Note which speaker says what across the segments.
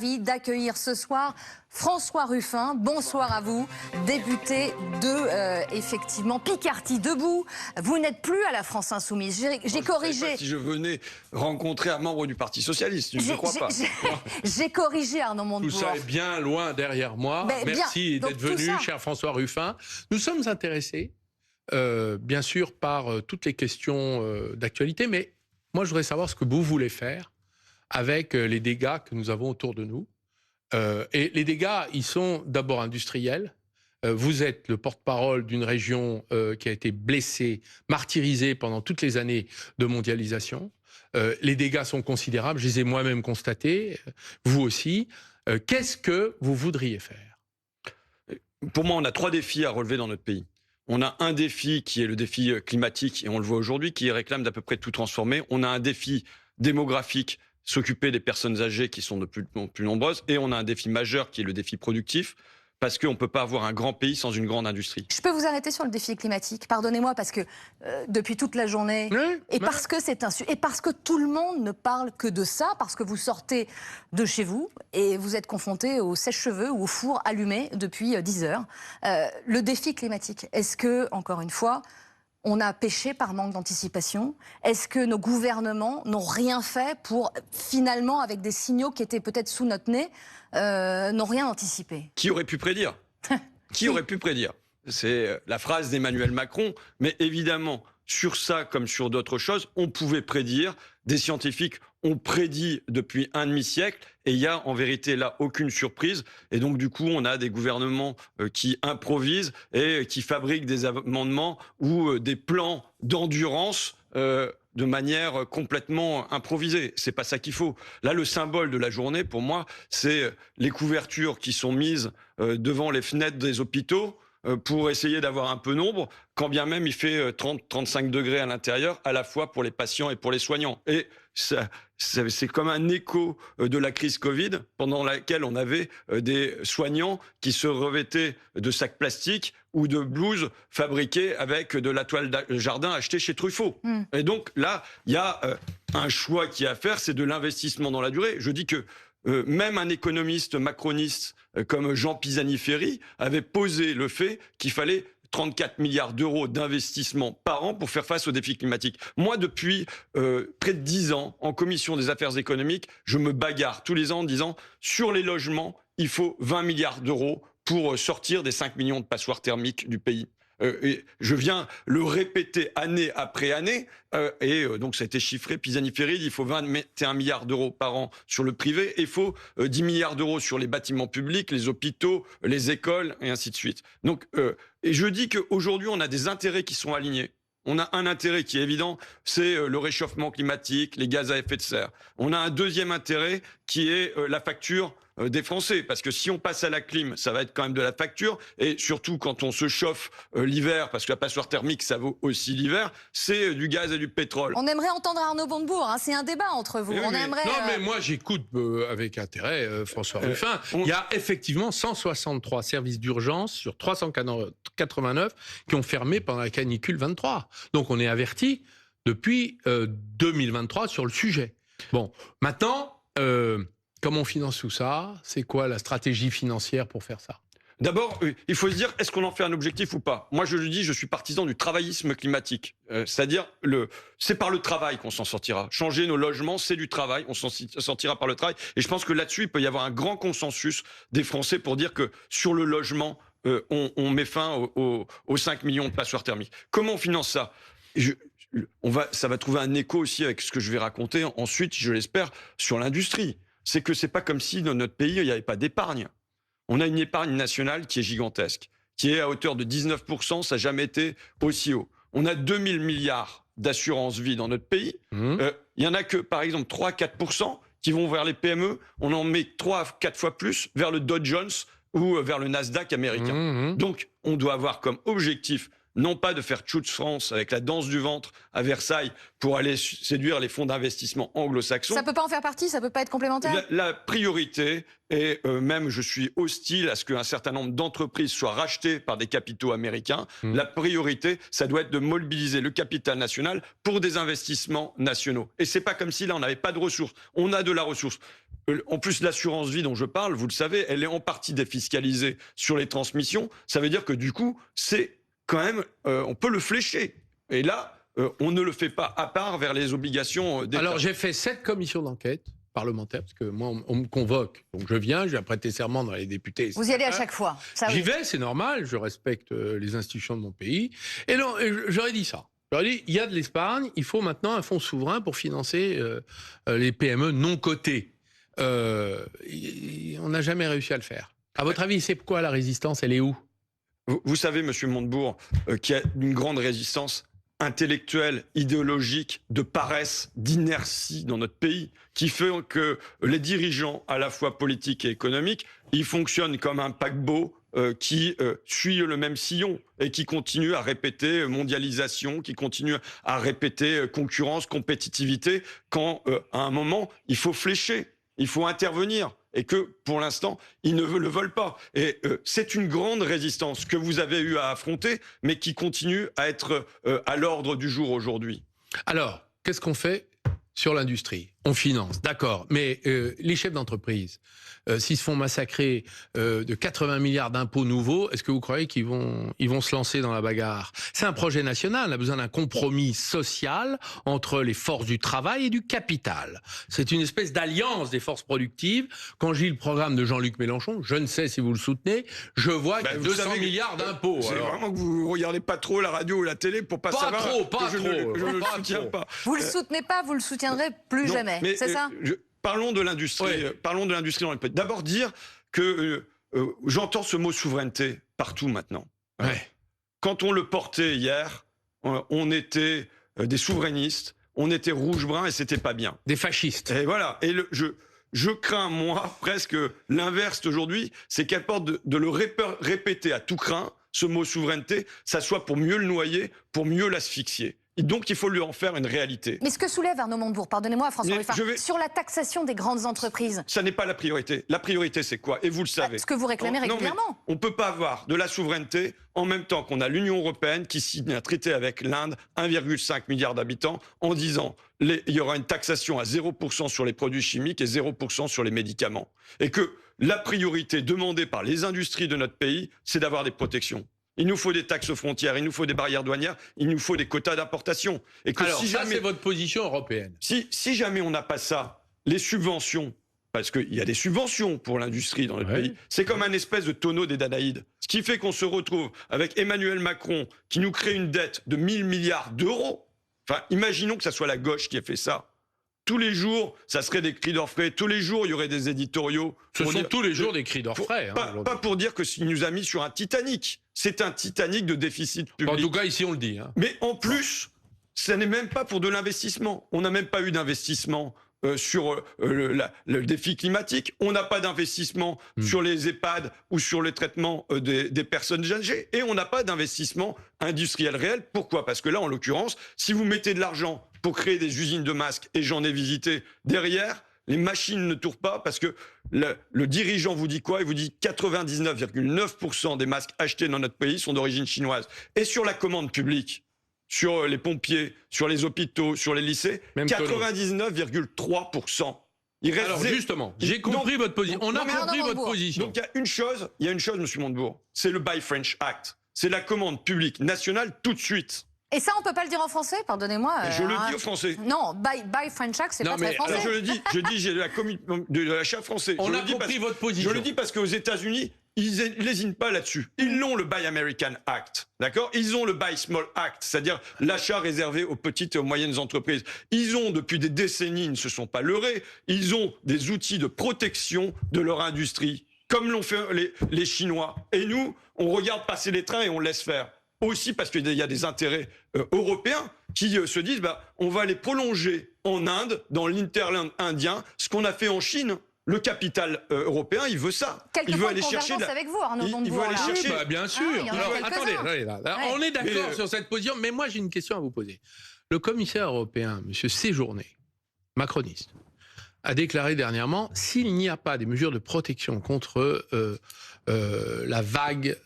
Speaker 1: D'accueillir ce soir François Ruffin. Bonsoir à vous, député de effectivement Picardie Debout. Vous n'êtes plus à la France Insoumise. J'ai corrigé.
Speaker 2: Si je venais rencontrer un membre du Parti Socialiste, je ne crois pas.
Speaker 1: J'ai corrigé Arnaud Montebourg.
Speaker 3: Tout ça est bien loin derrière moi. Merci d'être venu, cher François Ruffin. Nous sommes intéressés, bien sûr, par toutes les questions d'actualité, mais moi, je voudrais savoir ce que vous voulez faire avec les dégâts que nous avons autour de nous. Et les dégâts, ils sont d'abord industriels. Vous êtes le porte-parole d'une région qui a été blessée, martyrisée pendant toutes les années de mondialisation. Les dégâts sont considérables, je les ai moi-même constatés, vous aussi. Qu'est-ce que vous voudriez faire?
Speaker 2: Pour moi, on a 3 défis à relever dans notre pays. On a un défi qui est le défi climatique, et on le voit aujourd'hui, qui réclame d'à peu près tout transformer. On a un défi démographique, s'occuper des personnes âgées qui sont de plus en plus nombreuses. Et on a un défi majeur qui est le défi productif, parce qu'on ne peut pas avoir un grand pays sans une grande industrie.
Speaker 1: Je peux vous arrêter sur le défi climatique, pardonnez-moi, parce que depuis toute la journée, parce que c'est et parce que tout le monde ne parle que de ça, parce que vous sortez de chez vous et vous êtes confronté au sèche-cheveux ou au four allumé depuis 10 heures. Le défi climatique, est-ce que, encore une fois, on a péché par manque d'anticipation? Est-ce que nos gouvernements n'ont rien fait pour, finalement, avec des signaux qui étaient peut-être sous notre nez, n'ont rien anticipé?
Speaker 2: Qui aurait pu prédire? Qui aurait pu prédire? C'est la phrase d'Emmanuel Macron. Mais évidemment, sur ça comme sur d'autres choses, on pouvait prédire. Des scientifiques ont prédit depuis un demi-siècle. Et il n'y a en vérité là aucune surprise. Et donc du coup, on a des gouvernements qui improvisent et qui fabriquent des amendements ou des plans d'endurance de manière complètement improvisée. C'est pas ça qu'il faut. Là, le symbole de la journée, pour moi, c'est les couvertures qui sont mises devant les fenêtres des hôpitaux pour essayer d'avoir un peu d'ombre, quand bien même il fait 30-35 degrés à l'intérieur, à la fois pour les patients et pour les soignants. Et c'est comme un écho de la crise Covid, pendant laquelle on avait des soignants qui se revêtaient de sacs plastiques ou de blouses fabriquées avec de la toile de jardin achetée chez Truffaut. Et donc là, il y a un choix qui est à faire, c'est de l'investissement dans la durée. Je dis que même un économiste macroniste comme Jean Pisani-Ferry avait posé le fait qu'il fallait 34 milliards d'euros d'investissement par an pour faire face aux défis climatiques. Moi, depuis près de 10 ans, en commission des affaires économiques, je me bagarre tous les ans en disant sur les logements, il faut 20 milliards d'euros pour sortir des 5 millions de passoires thermiques du pays. Et je viens le répéter année après année, donc ça a été chiffré, Pisani-Ferry dit il faut 21 milliards d'euros par an sur le privé, et il faut 10 milliards d'euros sur les bâtiments publics, les hôpitaux, les écoles, et ainsi de suite. Donc, et je dis qu'aujourd'hui, on a des intérêts qui sont alignés. On a un intérêt qui est évident, c'est le réchauffement climatique, les gaz à effet de serre. On a un deuxième intérêt qui est la facture des Français. Parce que si on passe à la clim, ça va être quand même de la facture. Et surtout quand on se chauffe l'hiver, parce que la passoire thermique, ça vaut aussi l'hiver, c'est du gaz et du pétrole.
Speaker 1: On aimerait entendre Arnaud Montebourg, hein, c'est un débat entre vous.
Speaker 3: Non, mais moi j'écoute avec intérêt François Ruffin. Il y a effectivement 163 services d'urgence sur 389 qui ont fermé pendant la canicule 23. Donc on est averti depuis 2023 sur le sujet. Bon, maintenant... comment on finance tout ça? C'est quoi la stratégie financière pour faire ça?
Speaker 2: D'abord, il faut se dire, est-ce qu'on en fait un objectif ou pas? Moi, je le dis, je suis partisan du travaillisme climatique. C'est-à-dire, c'est par le travail qu'on s'en sortira. Changer nos logements, c'est du travail. On s'en sortira par le travail. Et je pense que là-dessus, il peut y avoir un grand consensus des Français pour dire que sur le logement, on met fin aux 5 millions de passoires thermiques. Comment on finance ça? Ça va trouver un écho aussi avec ce que je vais raconter ensuite, je l'espère, sur l'industrie. C'est que c'est pas comme si dans notre pays, il n'y avait pas d'épargne. On a une épargne nationale qui est gigantesque, qui est à hauteur de 19%, ça n'a jamais été aussi haut. On a 2000 milliards d'assurance vie dans notre pays. Il y en a que, par exemple, 3-4% qui vont vers les PME. On en met 3 à 4 fois plus vers le Dow Jones ou vers le Nasdaq américain. Donc, on doit avoir comme objectif non pas de faire Tchouts France avec la danse du ventre à Versailles pour aller séduire les fonds d'investissement anglo-saxons.
Speaker 1: Ça peut pas en faire partie, ça peut pas être complémentaire.
Speaker 2: La priorité, et même je suis hostile à ce qu'un certain nombre d'entreprises soient rachetées par des capitaux américains. La priorité, ça doit être de mobiliser le capital national pour des investissements nationaux. Et c'est pas comme si là on n'avait pas de ressources. On a de la ressource. En plus, l'assurance vie dont je parle, vous le savez, elle est en partie défiscalisée sur les transmissions. Ça veut dire que du coup, c'est quand même, on peut le flécher. Et là, on ne le fait pas à part vers les obligations d'État.
Speaker 3: Alors j'ai fait 7 commissions d'enquête parlementaires, parce que moi on me convoque, donc je viens prêter serment dans les députés.
Speaker 1: Vous y allez à chaque fois.
Speaker 3: J'y vais, c'est normal, je respecte les institutions de mon pays. Et non, j'aurais dit ça. J'aurais dit, il y a de l'épargne, il faut maintenant un fonds souverain pour financer les PME non cotées. On n'a jamais réussi à le faire. À votre avis, c'est quoi la résistance? Elle est où?
Speaker 2: Vous savez, Monsieur Montebourg, qu'il y a une grande résistance intellectuelle, idéologique, de paresse, d'inertie dans notre pays, qui fait que les dirigeants, à la fois politiques et économiques, ils fonctionnent comme un paquebot qui suit le même sillon et qui continue à répéter mondialisation, qui continue à répéter concurrence, compétitivité, quand à un moment, il faut flécher, il faut intervenir. Et que, pour l'instant, ils ne le veulent pas. Et c'est une grande résistance que vous avez eu à affronter, mais qui continue à être à l'ordre du jour aujourd'hui.
Speaker 3: Alors, qu'est-ce qu'on fait sur l'industrie? On finance, d'accord. Mais les chefs d'entreprise, s'ils se font massacrer de 80 milliards d'impôts nouveaux, est-ce que vous croyez qu'ils vont se lancer dans la bagarre? C'est un projet national, on a besoin d'un compromis social entre les forces du travail et du capital. C'est une espèce d'alliance des forces productives. Quand je lis le programme de Jean-Luc Mélenchon, je ne sais si vous le soutenez, je vois qu'il y a 200 milliards d'impôts.
Speaker 2: C'est vraiment que vous ne regardez pas trop la radio ou la télé pour pas savoir.
Speaker 3: Pas trop.
Speaker 2: Je ne le soutiens pas.
Speaker 1: Vous le soutenez pas, vous le soutiendrez plus jamais. C'est ça?
Speaker 2: Parlons de l'industrie. Oui. Parlons de l'industrie dans le pays. D'abord dire que j'entends ce mot souveraineté partout maintenant.
Speaker 3: Ouais.
Speaker 2: Quand on le portait hier, on était des souverainistes, on était rouge-brun et c'était pas bien.
Speaker 3: Des fascistes.
Speaker 2: Et voilà. Et je crains, moi, presque l'inverse aujourd'hui, c'est qu'à force de le répéter à tout craint, ce mot souveraineté, ça soit pour mieux le noyer, pour mieux l'asphyxier. Et donc, il faut lui en faire une réalité.
Speaker 1: Mais ce que soulève Arnaud Montebourg, pardonnez-moi François Ruffin, sur la taxation des grandes entreprises.
Speaker 2: Ça n'est pas la priorité. La priorité, c'est quoi? Et vous le savez.
Speaker 1: Ce que vous réclamez régulièrement.
Speaker 2: On ne peut pas avoir de la souveraineté en même temps qu'on a l'Union européenne qui signe un traité avec l'Inde, 1,5 milliard d'habitants, en disant il y aura une taxation à 0% sur les produits chimiques et 0% sur les médicaments. Et que la priorité demandée par les industries de notre pays, c'est d'avoir des protections. Il nous faut des taxes aux frontières, il nous faut des barrières douanières, il nous faut des quotas d'importation.
Speaker 3: Et que alors, ça, c'est votre position européenne.
Speaker 2: Si jamais on n'a pas ça, les subventions, parce qu'il y a des subventions pour l'industrie dans notre pays, c'est comme un espèce de tonneau des Danaïdes. Ce qui fait qu'on se retrouve avec Emmanuel Macron qui nous crée une dette de 1000 milliards d'euros. Enfin, imaginons que ça soit la gauche qui ait fait ça. Tous les jours, ça serait des cris d'orfraie. Tous les jours, il y aurait des éditoriaux.
Speaker 3: Ce sont tous les jours des cris d'orfraie.
Speaker 2: Pas pour dire qu'il nous a mis sur un Titanic. C'est un Titanic de déficit public.
Speaker 3: En tout cas, ici, on le dit.
Speaker 2: Mais en plus, ça n'est même pas pour de l'investissement. On n'a même pas eu d'investissement sur le défi climatique. On n'a pas d'investissement sur les EHPAD ou sur le traitement des personnes âgées. Et on n'a pas d'investissement industriel réel. Pourquoi? Parce que là, en l'occurrence, si vous mettez de l'argent pour créer des usines de masques, et j'en ai visité, derrière, les machines ne tournent pas parce que le dirigeant vous dit quoi? Il vous dit 99,9% des masques achetés dans notre pays sont d'origine chinoise. Et sur la commande publique, sur les pompiers, sur les hôpitaux, sur les lycées, 99,3%.
Speaker 3: Alors justement, j'ai compris votre position. On a compris votre position.
Speaker 2: Donc il y a une chose, Monsieur Montebourg, c'est le Buy French Act. C'est la commande publique nationale tout de suite.
Speaker 1: Et ça, on peut pas le dire en français, pardonnez-moi.
Speaker 2: Je le dis au français.
Speaker 1: Non, buy French Act, c'est pas très français.
Speaker 2: Alors je dis, j'ai de l'achat français.
Speaker 3: On a compris votre position.
Speaker 2: Je le dis parce qu'aux États-Unis, ils n'hésitent pas là-dessus. Ils ont le Buy American Act, d'accord? Ils ont le Buy Small Act, c'est-à-dire l'achat réservé aux petites et aux moyennes entreprises. Ils ont, depuis des décennies, ils ne se sont pas leurrés, ils ont des outils de protection de leur industrie, comme l'ont fait les Chinois. Et nous, on regarde passer les trains et on laisse faire. Aussi parce qu'il y a des intérêts européens qui se disent on va les prolonger en Inde, dans l'interland indien, ce qu'on a fait en Chine. Le capital européen, il veut ça.
Speaker 1: Il veut aller chercher
Speaker 2: avec
Speaker 1: vous, Arnaud
Speaker 2: il veut aller chercher.
Speaker 3: Bien sûr. Attendez, on est d'accord sur cette position, mais moi j'ai une question à vous poser. Le commissaire européen, M. Séjourné, macroniste, a déclaré dernièrement, s'il n'y a pas des mesures de protection contre la vague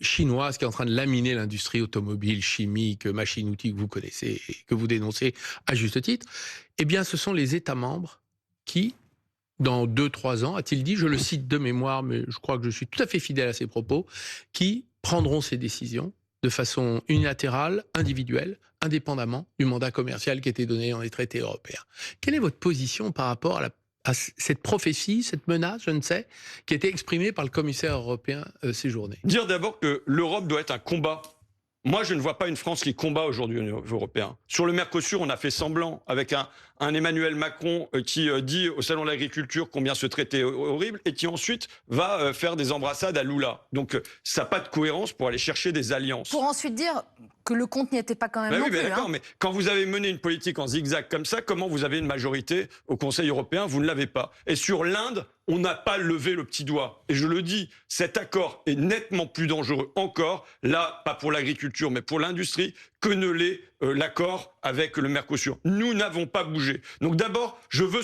Speaker 3: chinoise qui est en train de laminer l'industrie automobile, chimique, machine-outil que vous connaissez et que vous dénoncez à juste titre, eh bien ce sont les États membres qui, dans 2-3 ans, a-t-il dit, je le cite de mémoire, mais je crois que je suis tout à fait fidèle à ses propos, qui prendront ces décisions de façon unilatérale, individuelle, indépendamment du mandat commercial qui était donné dans les traités européens. Quelle est votre position par rapport à cette prophétie, cette menace, je ne sais, qui a été exprimée par le commissaire européen Séjourné?
Speaker 2: Dire d'abord que l'Europe doit être un combat. Moi, je ne vois pas une France qui combat aujourd'hui au niveau européen. Sur le Mercosur, on a fait semblant avec un Emmanuel Macron qui dit au Salon de l'Agriculture combien ce traité est horrible et qui ensuite va faire des embrassades à Lula. Donc, ça n'a pas de cohérence pour aller chercher des alliances.
Speaker 1: Pour ensuite dire que le compte n'y était pas quand même non plus.
Speaker 2: D'accord, mais quand vous avez mené une politique en zigzag comme ça, comment vous avez une majorité au Conseil européen? Vous ne l'avez pas. Et sur l'Inde, on n'a pas levé le petit doigt. Et je le dis, cet accord est nettement plus dangereux encore, là, pas pour l'agriculture, mais pour l'industrie, que ne l'est l'accord avec le Mercosur. Nous n'avons pas bougé. Donc d'abord, je veux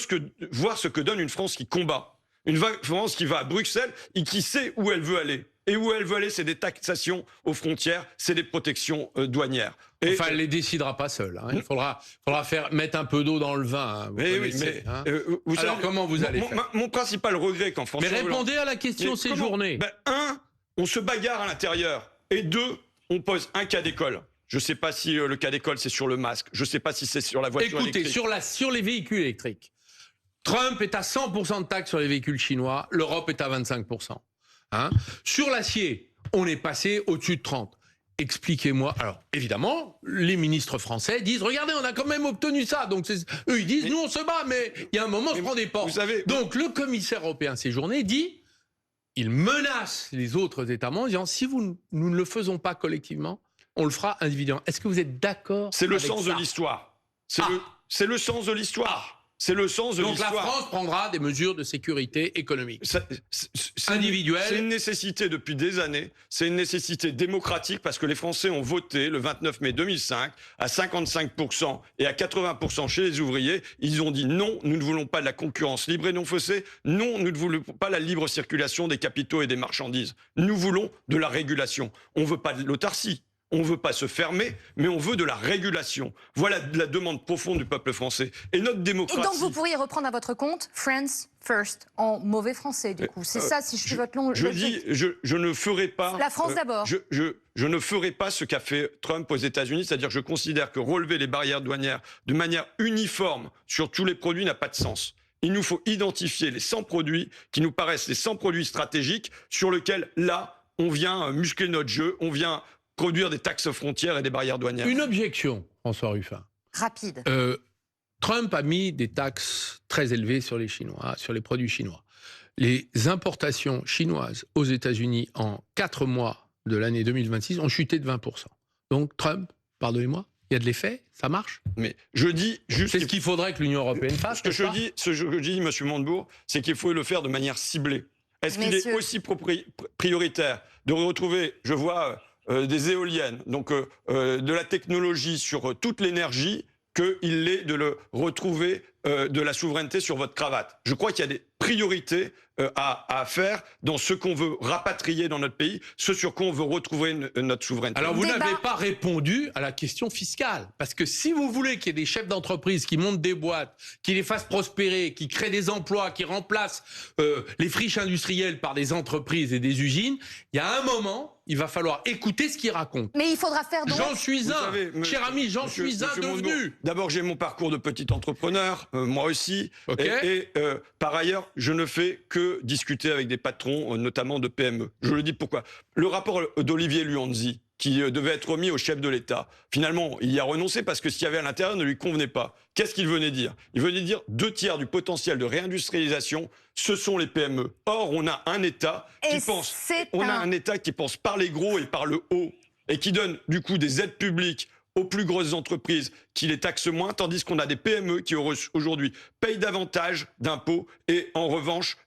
Speaker 2: voir ce que donne une France qui combat. Une France qui va à Bruxelles et qui sait où elle veut aller. Et où elle veut aller, c'est des taxations aux frontières, c'est des protections douanières.
Speaker 3: Et enfin, elle ne les décidera pas seule. Hein. Il faudra mettre un peu d'eau dans le vin. Hein, alors, comment vous allez faire?
Speaker 2: Mon principal regret quand François
Speaker 3: Hollande... Mais répondez à la question Séjourné.
Speaker 2: Un, on se bagarre à l'intérieur. Et deux, on pose un cas d'école. Je ne sais pas si le cas d'école, c'est sur le masque. Je ne sais pas si c'est sur la voiture électrique.
Speaker 3: Écoutez, sur les véhicules électriques, Trump est à 100% de taxes sur les véhicules chinois. L'Europe est à 25%. Hein? Sur l'acier, on est passé au-dessus de 30. Expliquez-moi. Alors, évidemment, les ministres français disent, regardez, on a quand même obtenu ça. Donc, eux, ils disent, nous, on se bat, mais il y a un moment, on se prend des portes. Donc, le commissaire européen Séjourné dit, il menace les autres États membres en disant, si nous ne le faisons pas collectivement, on le fera individuellement. Est-ce que vous êtes d'accord?
Speaker 2: C'est le sens de l'histoire. C'est le sens de l'histoire. C'est le sens de l'histoire.
Speaker 3: Donc la France prendra des mesures de sécurité économique individuelles.
Speaker 2: C'est une nécessité depuis des années. C'est une nécessité démocratique parce que les Français ont voté le 29 mai 2005 à 55% et à 80% chez les ouvriers. Ils ont dit non, nous ne voulons pas de la concurrence libre et non faussée. Non, nous ne voulons pas la libre circulation des capitaux et des marchandises. Nous voulons de la régulation. On ne veut pas de l'autarcie. On ne veut pas se fermer, mais on veut de la régulation. Voilà la demande profonde du peuple français. Et notre démocratie...
Speaker 1: Et donc vous pourriez reprendre à votre compte « France first » en mauvais français, du coup. C'est ça, si je suis votre long...
Speaker 2: Je dis, je ne ferai pas...
Speaker 1: La France d'abord.
Speaker 2: Je ne ferai pas ce qu'a fait Trump aux États-Unis, c'est-à-dire que je considère que relever les barrières douanières de manière uniforme sur tous les produits n'a pas de sens. Il nous faut identifier les 100 produits qui nous paraissent les 100 produits stratégiques sur lesquels, là, on vient muscler notre jeu, on vient... produire des taxes aux frontières et des barrières douanières.
Speaker 3: Une objection, François Ruffin.
Speaker 1: Rapide.
Speaker 3: Trump a mis des taxes très élevées sur les Chinois, sur les produits chinois. Les importations chinoises aux États-Unis en 4 mois de l'année 2026 ont chuté de 20%. Donc Trump, pardonnez-moi, il y a de l'effet, ça marche.
Speaker 2: Mais je dis juste...
Speaker 3: C'est ce qu'il faudrait que l'Union européenne fasse.
Speaker 2: Ce que je dis, M. Montebourg, c'est qu'il faut le faire de manière ciblée. Est-ce qu'il est aussi prioritaire de retrouver, je vois... des éoliennes, donc de la technologie sur toute l'énergie, qu'il l'est de le retrouver de la souveraineté sur votre cravate. Je crois qu'il y a des priorités à faire dans ce qu'on veut rapatrier dans notre pays, ce sur quoi on veut retrouver notre souveraineté.
Speaker 3: Alors vous n'avez pas répondu à la question fiscale, parce que si vous voulez qu'il y ait des chefs d'entreprise qui montent des boîtes, qui les fassent prospérer, qui créent des emplois, qui remplacent les friches industrielles par des entreprises et des usines, il y a un moment... il va falloir écouter ce qu'il raconte.
Speaker 1: Mais il faudra faire donc...
Speaker 3: J'en suis un, cher ami, j'en suis un devenu.
Speaker 2: D'abord, j'ai mon parcours de petit entrepreneur, moi aussi.
Speaker 3: Okay.
Speaker 2: Et par ailleurs, je ne fais que discuter avec des patrons, notamment de PME. Je le dis pourquoi. Le rapport d'Olivier Luanzi, qui devait être remis au chef de l'État. Finalement, il y a renoncé parce que ce qu'il y avait à l'intérieur ne lui convenait pas. Qu'est-ce qu'il venait dire? Il venait dire 2/3 du potentiel de réindustrialisation, ce sont les PME. Or, on a un État qui pense par les gros et par le haut, et qui donne du coup des aides publiques aux plus grosses entreprises qui les taxent moins, tandis qu'on a des PME qui aujourd'hui payent davantage d'impôts et en revanche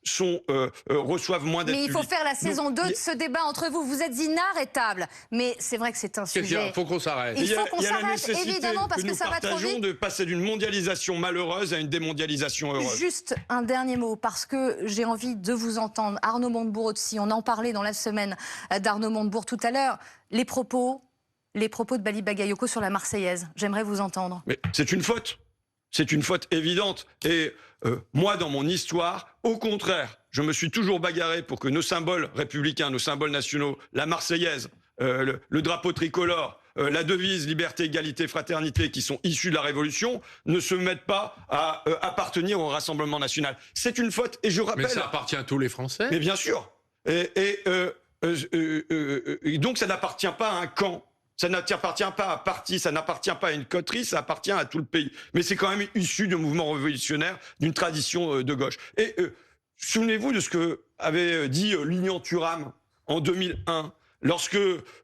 Speaker 2: reçoivent moins d'aides
Speaker 1: publiques. Mais il faut faire la saison 2 de ce débat entre vous. Vous êtes inarrêtables. Mais c'est vrai que c'est un sujet.
Speaker 3: Il faut qu'on s'arrête.
Speaker 1: Il faut qu'on s'arrête, évidemment, parce que ça va trop vite.
Speaker 2: De passer d'une mondialisation malheureuse à une démondialisation heureuse.
Speaker 1: Juste un dernier mot, parce que j'ai envie de vous entendre. Arnaud Montebourg aussi, on en parlait dans la semaine d'Arnaud Montebourg tout à l'heure. Les propos de Bali Bagayoko sur la Marseillaise. J'aimerais vous entendre.
Speaker 2: Mais c'est une faute. C'est une faute évidente. Et moi, dans mon histoire, au contraire, je me suis toujours bagarré pour que nos symboles républicains, nos symboles nationaux, la Marseillaise, le drapeau tricolore, la devise liberté, égalité, fraternité, qui sont issus de la Révolution, ne se mettent pas à appartenir au Rassemblement national. C'est une faute. Et je rappelle.
Speaker 3: Mais ça appartient à tous les Français.
Speaker 2: Mais bien sûr. Et donc, ça n'appartient pas à un camp. Ça n'appartient pas à un parti, ça n'appartient pas à une coterie, ça appartient à tout le pays. Mais c'est quand même issu d'un mouvement révolutionnaire, d'une tradition de gauche. Et souvenez-vous de ce que avait dit Lilian Thuram en 2001, lorsque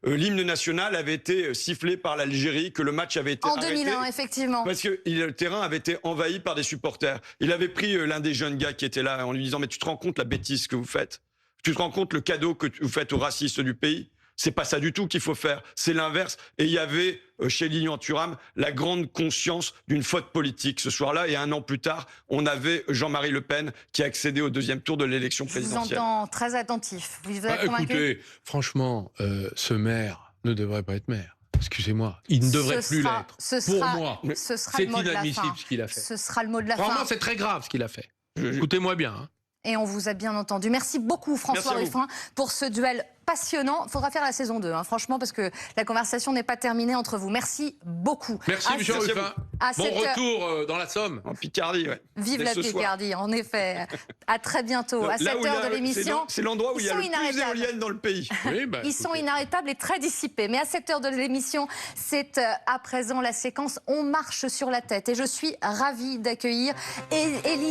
Speaker 2: l'hymne national avait été sifflé par l'Algérie, que le match avait été arrêté.
Speaker 1: En 2001, effectivement.
Speaker 2: Parce que le terrain avait été envahi par des supporters. Il avait pris l'un des jeunes gars qui était là en lui disant « Mais tu te rends compte la bêtise que vous faites ? Tu te rends compte le cadeau que vous faites aux racistes du pays ? C'est pas ça du tout qu'il faut faire, c'est l'inverse. Et il y avait chez Lilian Thuram la grande conscience d'une faute politique ce soir-là. Et un an plus tard, on avait Jean-Marie Le Pen qui a accédé au deuxième tour de l'élection présidentielle.
Speaker 1: Je vous entends très attentif. Vous êtes convaincu ?
Speaker 3: Écoutez, franchement, ce maire ne devrait pas être maire. Excusez-moi, il ne devrait plus l'être. Pour moi, c'est inadmissible ce qu'il a fait.
Speaker 1: Ce sera le mot de la fin.
Speaker 3: Vraiment, c'est très grave ce qu'il a fait. Écoutez-moi bien. Hein.
Speaker 1: Et on vous a bien entendu. Merci beaucoup François Ruffin pour ce duel passionnant. Il faudra faire la saison 2, hein, franchement, parce que la conversation n'est pas terminée entre vous. Merci beaucoup.
Speaker 3: Merci M. Ruffin. Bon retour dans la Somme.
Speaker 2: En Picardie, ouais.
Speaker 1: Vive la Picardie, en effet. À très bientôt. À 7h de l'émission.
Speaker 2: C'est l'endroit où il y a le plus d'éoliennes dans le pays.
Speaker 3: Oui,
Speaker 1: ils sont inarrêtables et très dissipés. Mais à 7h de l'émission, c'est à présent la séquence On marche sur la tête. Et je suis ravie d'accueillir Élise.